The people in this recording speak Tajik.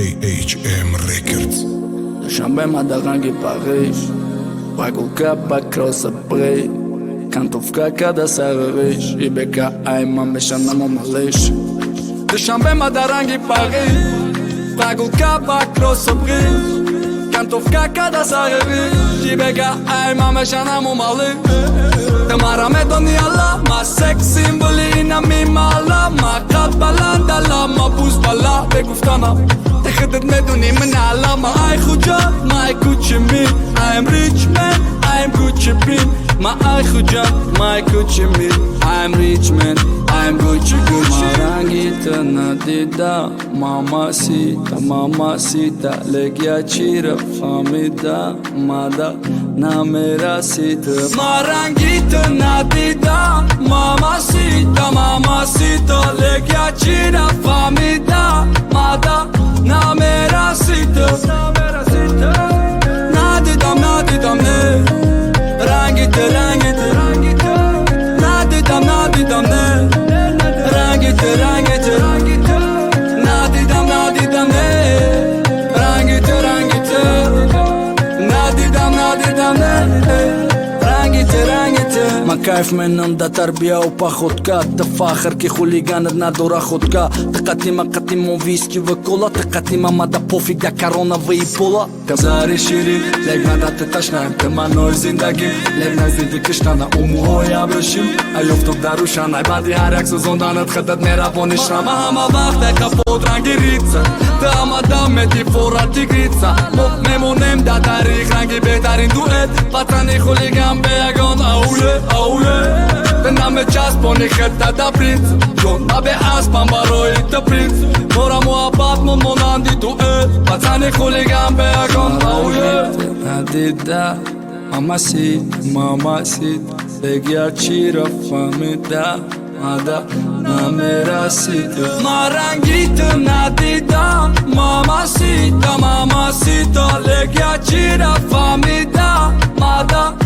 AHM Records. Dushanbe Madarangi Paris, Bagulka Bakrosa Prey, Kantovka Kada Sararish, Ibeka Aima Meshana Momalish. Dushanbe Madarangi Paris, Bagulka Bakrosa Prey, Kantovka Kada Sararish, Ibeka Aima Meshana Momalish. Tamara me doni Allah, ma sex symboli na mi mala, ma kat balandala, ma boost bala, beguftanam. تخدت مدوني من علامة I خجال my Gucci me I am rich man I am Gucci pin ما I خجال my Gucci me I am rich man I am Gucci Marangita nadida mamacita Legya chira famida Mada na mera sita Marangita nadida mamacita Legya chira famida Mada na mera sita Nadidam ne Rangite Nadidam ne Rangite Nadidam ne Rangite Nadidam ne ما كيف منهم دا تربية وباخدكا تفاخر كي خوليغان ندورا خدكا تقاتي ما قاتي مون فيسكي وكولا تقاتي ما مادا بوفيك دا كارونا ويبولا كزاري شيرين لك ما دا تتشنا تما نور زندگي لك نزدي كشتانا امو يا بشم ايوفتوك داروشان عبادي هارك سوزوندان تخدت نيرافوني شرام هما وقت كابود رانگي ريتسا داما دامتي فورا تيغريتسا ممونم دا تاريخ رانگي بهترين دوئت پاتراني خوليغان بيگان اولي دنامه چسبانی خطه دا پرینس جون به اسبم برای دا پرینس مورا محبت موناندی تو پتن خولیگم به اگان اولي ندیده ماماسید بگیر چی را فهمیده مادا نمیرسید مرنگیت ندیدم ماماسید لگیر چی را فهمیده مادا